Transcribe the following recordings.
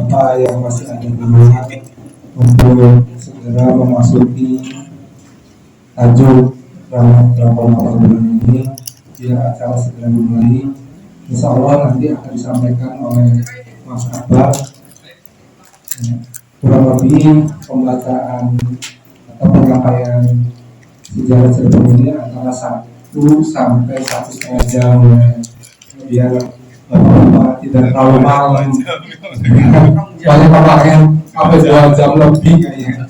Bapak yang masih ada di rumah untuk segera memasuki tajuk Rahmat Ramadan bulan ini, biar acara segera dimulai. Insya Allah nanti akan disampaikan oleh Mas Akbar. Kurang lebih pembacaan atau penyampaian sejarah Cirebon ini antara 1 sampai 1,5 jam, biar Bapak tidak terlalu malam. Banyak pemakaian sampai 2 jam lebih kayaknya.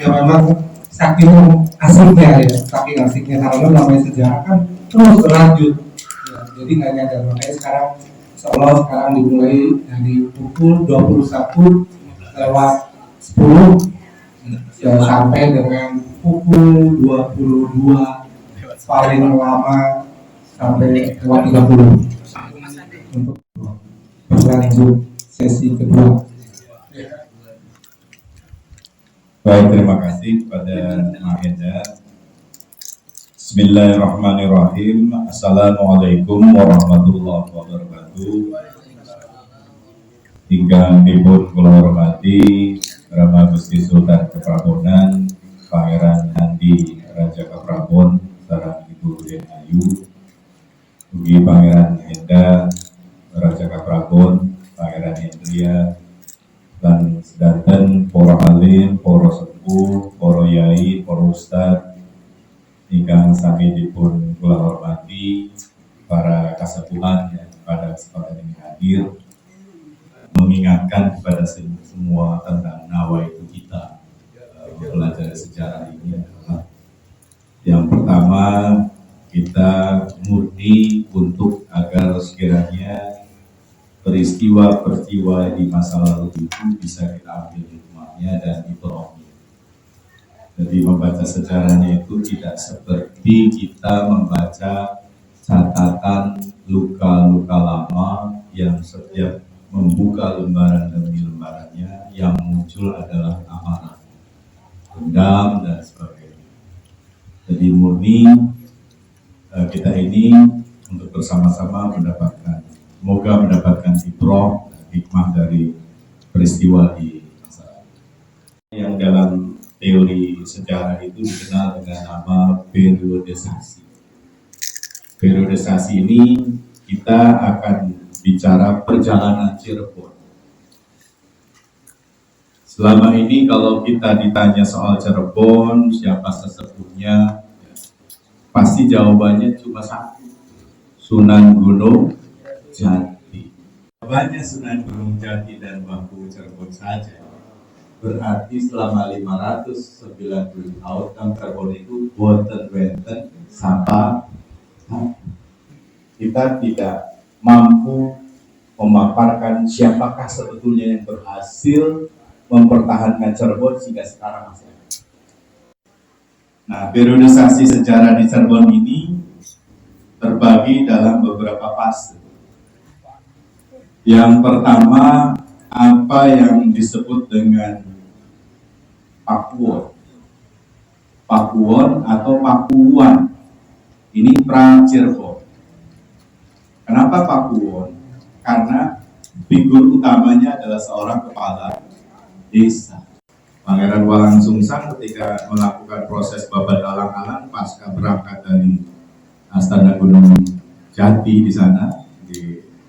Ya memang saking asiknya karena namanya sejarah kan terus berlanjut. Ya, jadi nggak nyadar, makanya sekarang insya Allah sekarang dimulai dari pukul 21 lewat 10 ya, sampai dengan pukul 22 paling lama sampai lewat 30 untuk berlanjut sesi kedua. Baik, terima kasih kepada Mahenda. Bismillahirrahmanirrahim. Assalamualaikum warahmatullahi wabarakatuh. Ingkang dipun kula hormati Rama Gusti Sultan Keprabonan Pangeran Andi Raja Keprabon sareng Ibu Den Ayu, ugi Pangeran Henda Raja Keprabon, Pangeran Hendria, dan sedanten para alim, para sepuh, para yai, para ustad ingkang sami dipun kula hormati, para kasepuhan yang pada kesempatan ini hadir, mengingatkan kepada semua tentang nawaitu kita belajar sejarah ini adalah yang pertama, kita murni untuk agar sekiranya peristiwa-peristiwa di masa lalu itu bisa kita ambil hikmahnya dan ibrahnya. Jadi membaca sejarahnya itu tidak seperti kita membaca catatan luka-luka lama yang setiap membuka lembaran demi lembarannya yang muncul adalah amarah, dendam, dan sebagainya. Jadi murni kita ini untuk bersama-sama semoga mendapatkan ibrah dan hikmah dari peristiwa di masa lalu. Yang dalam teori sejarah itu dikenal dengan nama periodisasi. Periodisasi ini kita akan bicara perjalanan Cirebon. Selama ini kalau kita ditanya soal Cirebon, siapa sesepuhnya, pasti jawabannya cuma satu, Sunan Gunung Jati. Jawabannya Sunan Gunung Jati dan Bangku Cirebon saja. Berarti selama 590 tahun Cirebon itu boten-benten sapa. Kita tidak mampu memaparkan siapakah sebetulnya yang berhasil mempertahankan Cirebon sehingga sekarang masih ada. Nah, periodisasi sejarah di Cirebon ini terbagi dalam beberapa fase. Yang pertama, apa yang disebut dengan Pakuwon. Pakuwon atau Pakuwan. Ini pra-Cirebon. Kenapa Pakuwon? Karena figur utamanya adalah seorang kepala desa. Pangeran Walangsungsang ketika melakukan proses babat alang-alang pasca berangkat dari Astana Gunung Jati di sana,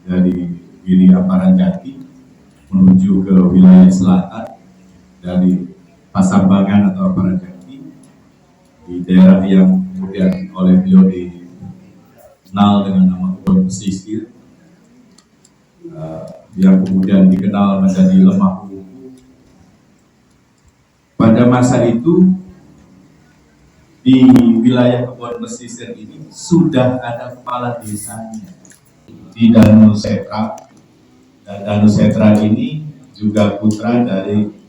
dari Giri Amparan Jati menuju ke wilayah selatan dari Pasambangan atau Amparan Jati, di daerah yang kemudian oleh beliau dikenal dengan nama Kebon Pesisir, yang kemudian dikenal menjadi Lemah Wuku. Pada masa itu di wilayah Kebon Pesisir ini sudah ada kepala desanya di Danau Setra, dan Danau Setra ini juga putra dari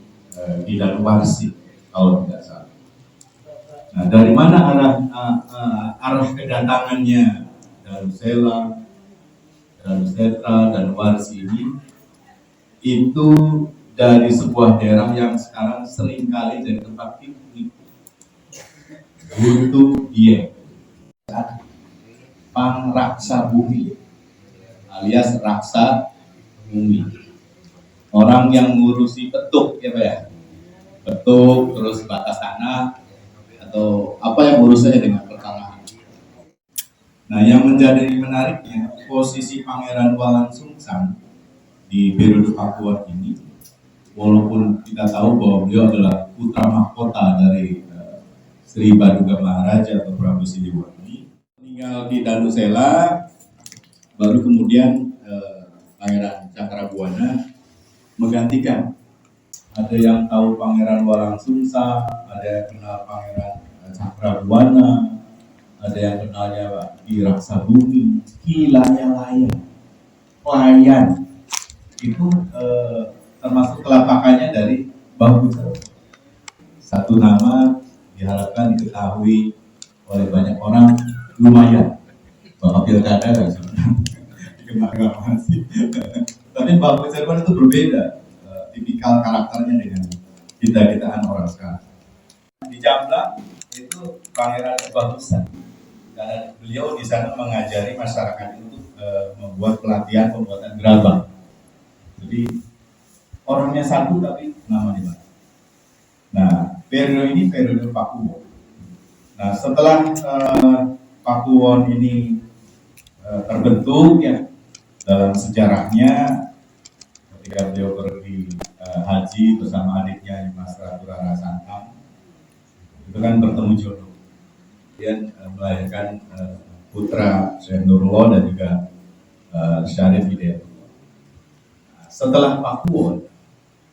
Gidan Warsi kalau tidak salah. Nah, dari mana arah kedatangannya Danau Sela, Danau Setra, dan Warsi ini? Itu dari sebuah daerah yang sekarang seringkali jadi tempat piknik, Gunung Dieng, Pangraksa Bumi alias Raksa Bumi. Orang orang yang ngurusi petuk ya Pak ya, petuk terus batas tanah atau apa yang urusannya dengan pertanahan. Nah, yang menjadi menariknya posisi Pangeran Walang Sungsang di periode Pakuan ini, walaupun kita tahu bahwa beliau adalah putra mahkota dari Sri Baduga Maharaja atau Prabu Siliwangi, meninggal di Danusela, baru kemudian Pangeran Cakrabuana menggantikan. Ada yang tahu Pangeran Walang Sungsang, ada yang kenal Pangeran Cakrabuana, ada yang kenalnya Pak Ki Raksabumi, Kilanya Layan itu termasuk kelapakannya dari Bambu Cermin. Satu nama diharapkan diketahui oleh banyak orang lumayan, bahwa pilkada kan dikenal masih. Tapi Bambu Cermin itu berbeda tipikal karakternya dengan kita-kitaan orang sekarang. Di Jamblang itu Pangeran Kebagusan, karena beliau di sana mengajari masyarakat untuk membuat pelatihan pembuatan gerabah. Jadi orangnya satu tapi nama di mana. Nah, periode ini periode Pakuwon. Nah, setelah Pakuwon ini terbentuk ya dalam sejarahnya, ketika beliau pergi haji bersama adiknya Mas Ratu Rara Santang, itu kan bertemu jodoh. Kemudian melahirkan putra Syekh Nurullah dan juga Syarif Hidayatullah. Nah, setelah Pakuwon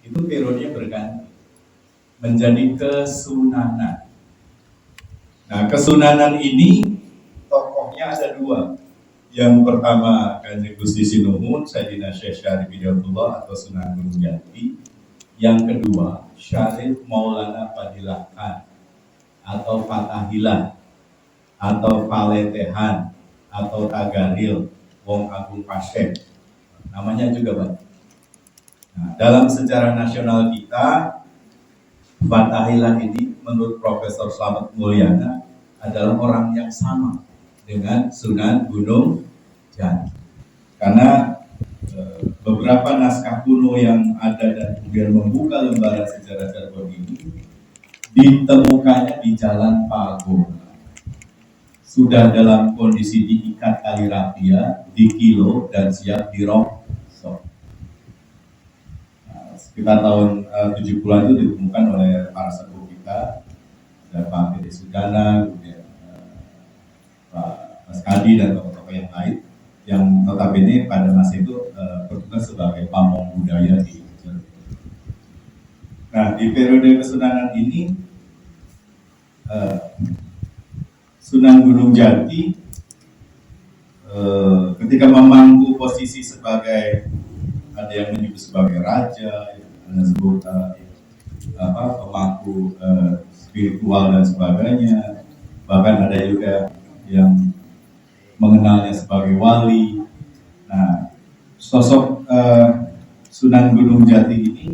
itu periodenya berganti menjadi Kesunanan. Nah, Kesunanan ini tokohnya ada dua. Yang pertama Kanjeng Gusti Sinuhun Sayyidina Syekh Syarif Hidayatullah atau Sunan Gunung Jati. Yang kedua Syarif Maulana Fadilah Khan atau Fatahillah atau Paletehan atau Tagaril Wong Agung Pasien, namanya juga banyak. Nah, dalam sejarah nasional kita, Fatahillah ini menurut Profesor Slamet Mulyana adalah orang yang sama dengan Sunan Gunung Jati, karena beberapa naskah kuno yang ada dan kemudian membuka lembaran sejarah Cirebon ini ditemukannya di Jalan Pago. Sudah dalam kondisi diikat tali rapia, dikilo dan siap dirongsok. Nah, sekitar tahun 70-an itu ditemukan oleh para sepuh kita, ada Pak Dede Sudana, kemudian Pak Mas Kadi dan tokoh-tokoh yang lain, yang notabene pada masa itu bertugas sebagai pamong budaya di Cirebon. Nah, di periode Kesunanan ini Sunan Gunung Jati ketika memangku posisi sebagai, ada yang menyebut sebagai raja, ada disebut pemangku spiritual dan sebagainya, bahkan ada juga yang mengenalnya sebagai wali. Nah, sosok Sunan Gunung Jati ini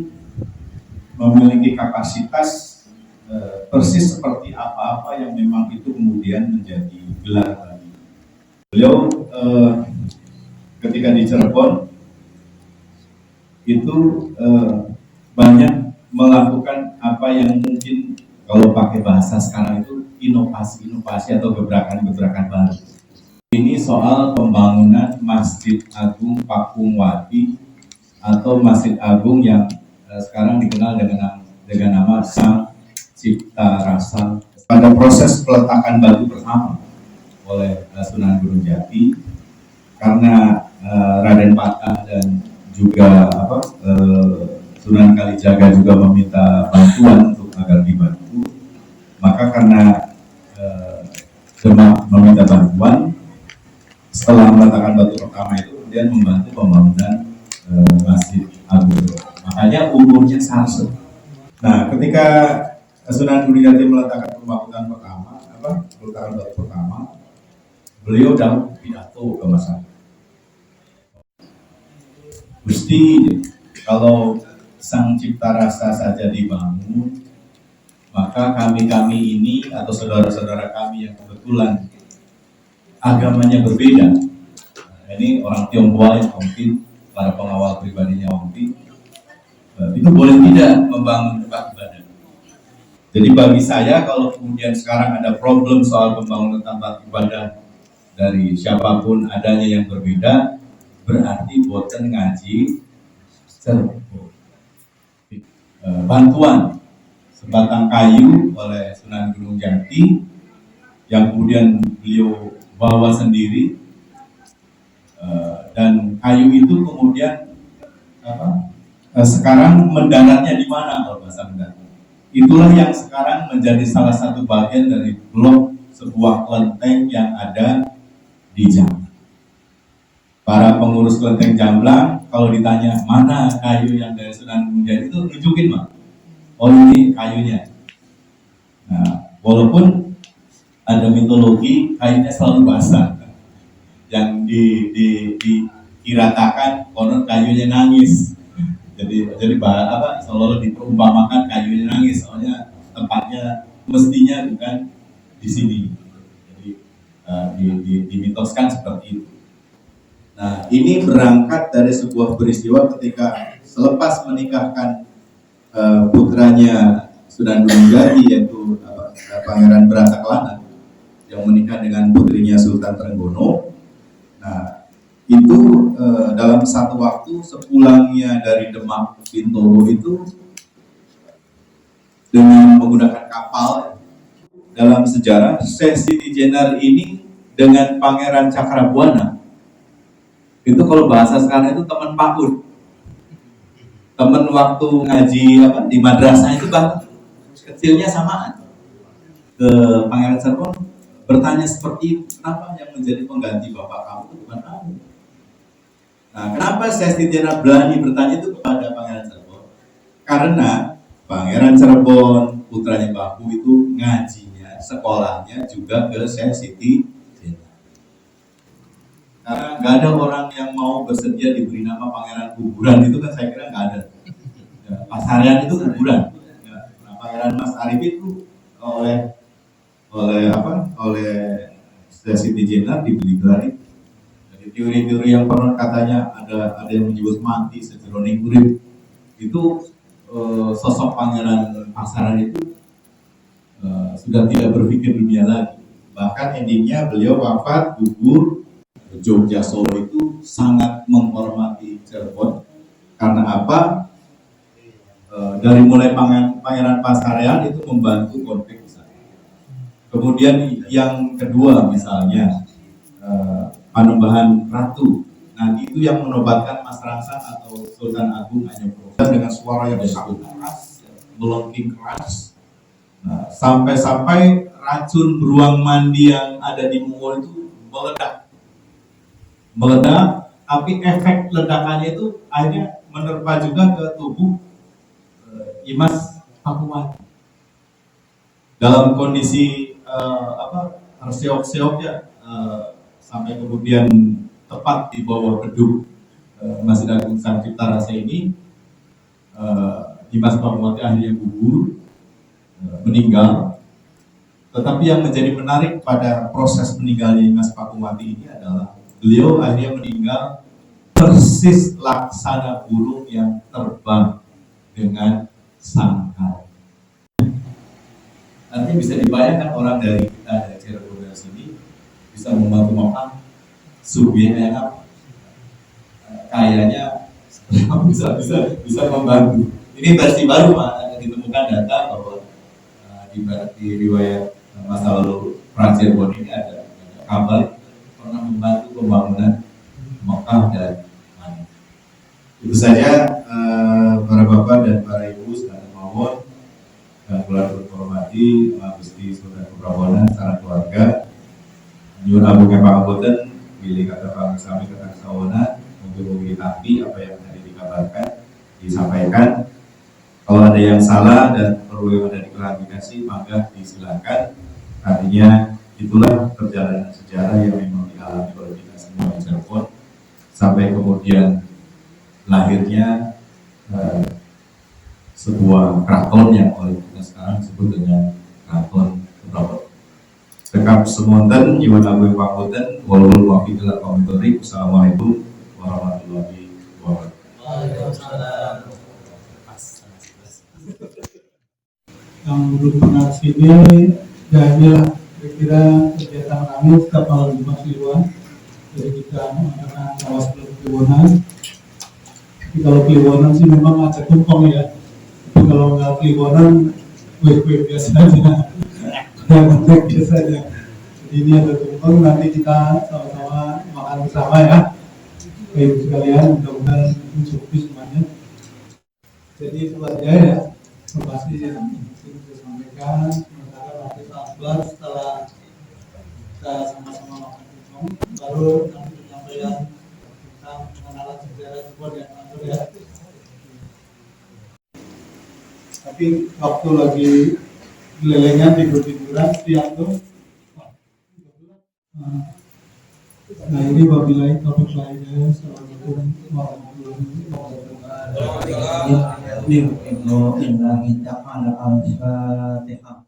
memiliki kapasitas persis seperti apa-apa yang memang itu kemudian menjadi gelar bagi beliau. Ketika di Cirebon itu banyak melakukan apa yang mungkin kalau pakai bahasa sekarang itu inovasi atau gebrakan-gebrakan baru. Ini soal pembangunan Masjid Agung Pakungwati atau Masjid Agung yang sekarang dikenal dengan nama Sang Cipta Rasa. Pada proses peletakan batu pertama oleh Sunan Gunung Jati, karena Raden Patah dan juga Sunan Kalijaga juga meminta bantuan untuk agar dibantu, maka karena Demak meminta bantuan, setelah meletakkan batu pertama itu kemudian membantu pembangunan Masjid Agung. Makanya umurnya sarset. Nah, ketika Sunan Gunung Jati meletakkan pembangunan pertama, peletakan batu pertama, beliau dalam pidato ke masyarakat. Gusti, kalau Sang Cipta Rasa saja dibangun, maka kami ini atau saudara-saudara kami yang kebetulan agamanya berbeda, ini orang Tionghoa yang mungkin para pengawal pribadinya mungkin, itu boleh tidak membangun tempat ibadah. Jadi bagi saya kalau kemudian sekarang ada problem soal pembangunan tempat ibadah dari siapapun adanya yang berbeda, berarti boten ngaji Cirebon. Bantuan sebatang kayu oleh Sunan Gunung Jati yang kemudian beliau bawa sendiri, dan kayu itu kemudian sekarang mendaratnya di mana kalau bahasa mendarat? Itulah yang sekarang menjadi salah satu bagian dari blok sebuah kelenteng yang ada di Jamblang. Para pengurus kelenteng Jamblang kalau ditanya mana kayu yang dari Sunan Gunung Jati itu nunjukin, Pak. Oh ini kayunya. Nah, walaupun ada mitologi kayunya selalu basah, yang dikiratakan konon kayunya nangis. Jadi seolah-olah diperumpamakan kayunya nangis, soalnya tempatnya mestinya bukan di sini. Jadi dimitoskan seperti itu. Nah, ini berangkat dari sebuah peristiwa ketika selepas menikahkan putranya Sunan Gunung Jati, yaitu Pangeran Brataklana yang menikah dengan putrinya Sultan Trenggono. Nah, itu dalam satu waktu sepulangnya dari Demak Bintoro itu dengan menggunakan kapal. Dalam sejarah Syekh Siti Jenar ini dengan Pangeran Cakrabuana itu kalau bahasa sekarang itu teman PAUD, teman waktu ngaji di madrasah itu, bahkan kecilnya samaan. Ke Pangeran Cirebon bertanya seperti itu, kenapa yang menjadi pengganti bapak kamu itu bukan kamu? Nah, kenapa Syekh Siti Jenar berani bertanya itu kepada Pangeran Cirebon? Karena Pangeran Cirebon, putranya Bapu itu ngajinya, sekolahnya juga ke Syekh Siti Jenar. Karena nggak ada orang yang mau bersedia diberi nama Pangeran Kuburan, itu kan saya kira nggak ada. Ya, Pasarian itu kuburan. Ya, nah, Pangeran Mas Arif itu oleh Syekh Siti Jenar diberi gelar itu. Teori-teori yang pernah katanya ada yang menyebut mati sejeroning urip itu, sosok Pangeran Pasaran itu sudah tidak berpikir dunia lagi. Bahkan endingnya beliau wafat gugur Jogja Solo itu sangat menghormati Cirebon. Karena apa? Dari mulai Pangeran Pasaran itu membantu konflik besar. Kemudian yang kedua misalnya Panembahan Ratu. Nah, itu yang menobatkan Mas Rangsang atau Sultan Agung Anyokromo dengan suara yang sangat keras, melengking keras. Nah, sampai-sampai racun beruang mandi yang ada di Mongol itu meledak, tapi efek ledakannya itu akhirnya menerpa juga ke tubuh Imas Pakuwati. Dalam kondisi terseok-seok ya. Sampai kemudian tepat di bawah gedung Masjid Agung Sang Cipta Rasa ini, Dimas Pakuwati akhirnya gugur, meninggal. Tetapi yang menjadi menarik pada proses meninggalnya Dimas Pakuwati ini adalah beliau akhirnya meninggal persis laksana burung yang terbang dengan sangkar. Nanti bisa dibayangkan orang dari kita dari Cirebon dari sini bisa membantu Mekah, subjeknya apa? Kayaknya bisa membantu. Ini versi baru, Pak. Ditemukan data bahwa di riwayat masa lalu Cirebon ini ada kabar pernah membantu pembangunan Mekah dan Madinah. Itu saja para bapak dan para ibu sekalian mawon dan keluarga terhormati Gusti Sultan Kubrawana secara keluarga. Nyuwun agung pangapunten bilih kata Pak Sami kata sawana mugi-mugi tapi apa yang tadi dikabarkan disampaikan. Kalau ada yang salah dan perlu yang ada diklarifikasi maka disilakan. Artinya itulah perjalanan sejarah yang memang dialami oleh kita semua di Cirebon sampai kemudian lahirnya sebuah keraton yang oleh kita sekarang disebut dengan Keraton Kubrawana. Rekap semonten, nyuwun agung pangapunten, walul muwaffiq ila aqwamit thoriq. Assalamualaikum warahmatullahi wabarakatuh. Waalaikumsalam. yang belum pernah sini, ya ini lah kira-kira kegiatan kami setiap malam Jumat Kliwon. Jadi kita mengadakan kawasan Kliwonan. Tapi kalau Kliwonan sih memang ada tumpeng ya. Tapi kalau nggak Kliwonan, kue-kue biasa aja, ya biasa aja. Jadi ini ada tumpeng, nanti kita sama-sama makan bersama ya. Baik ibu sekalian, mudah-mudahan mencukupi semuanya. Jadi itu aja ya, informasi yang ingin saya sampaikan. Sementara nanti saat setelah kita sama-sama makan tumpeng, baru nanti penyampaian tentang pengenalan sejarah Cirebon yang kantor ya. Tapi waktu lagi lelengan tidur-tiduran siang tuh. Nah ini wabillahi taufiq wal hidayah. Assalamualaikum warahmatullahi wabarakatuh. Bismillahirrahmanirrahim. Al-Fatihah.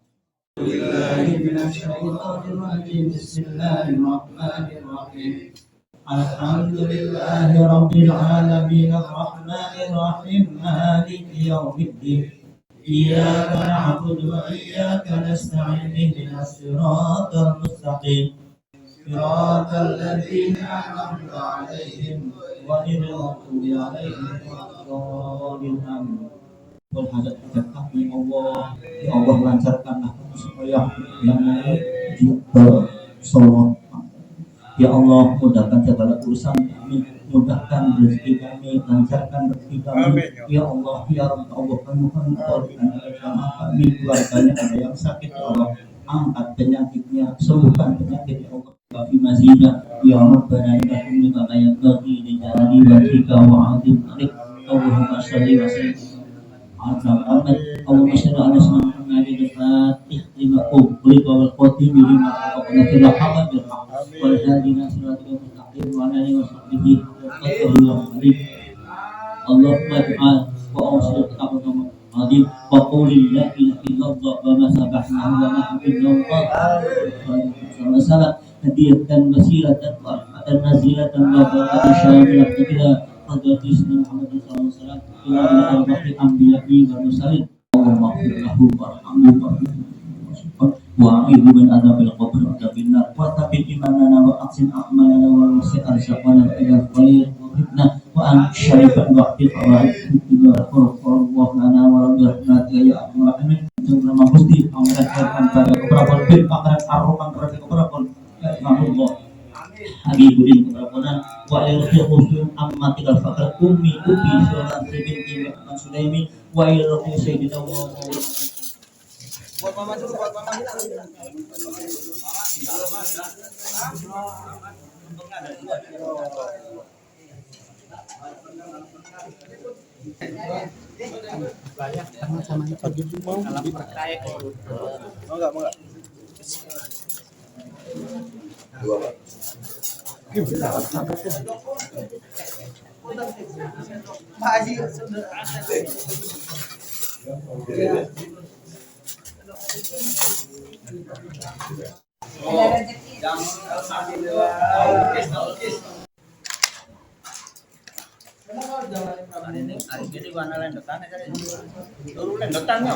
Bismillahirrahmanirrahim. Alhamdulillahi rabbil alamin arrahmanir rahim maliki yaumiddin. Iyyaka na'budu wa iyyaka nasta'in ihdinas siratal mustaqim. Siratal ladzina an'amta 'alaihim ghairil maghdubi 'alaihim waladdallin. Berhadap kami Allah, ya Allah lancarkanlah kami supaya yang sholat. Ya Allah mudahkan segala urusan kami, mudahkan rezeki kami, lancarkan rezeki kami. Ya Allah, ya Rabb, Allah kami mohon kami keluarganya ada yang sakit, ya Allah angkat penyakitnya, sembuhkan penyakit, ya Allah. Tapi mazida ya Rabbana innahum lima la yanbaghi li jalali wajhika wa 'azim alik. Allahumma shalli wa sallim ala Muhammad. Allahumma shalli ala Muhammad al-Fatih lima ughliqa wal khatim lima sabaqna fil haqqi bil haqq wal hadina siratal mustaqim wa ala alihi wa sahbihi wa sallam. Allahumma ij'al wa awsil taqabbal Adim wa qawli la ilaha illallah wa ma sabahna wa ma habibna wa salam hadiyatan wasilatan wa rahmatan nazilatan wa barakatan syamilatan ila hadrati sayyidina Muhammad sallallahu alaihi wasallam ila al-baqi anbiya'i wa mursalin. Allahumma ighfir lahu warhamhu wa a'idhu min adzabil qabr wa adzabil nar wa tabil imanana wa aqsim a'malana wa wasi' arzaqana ila khair wa fitnah wa an syarifan waqti fawaid wa Allah lana wa rahmatika ya arhamar rahimin. Nama Gusti amalkan pada keberapun bil pakaran arrokan pada keberapun ya Allah Habibudin keberapun wa ilhi khusyun ammatikal fakar ummi ubi surat binti wa Sulaimi wa ilhi sayyidina wa buat mama dulu, buat mama banyak sama itu gitu mau terkait mau enggak dua Pak Haji ini warna lendotan aja. Turun lendotannya.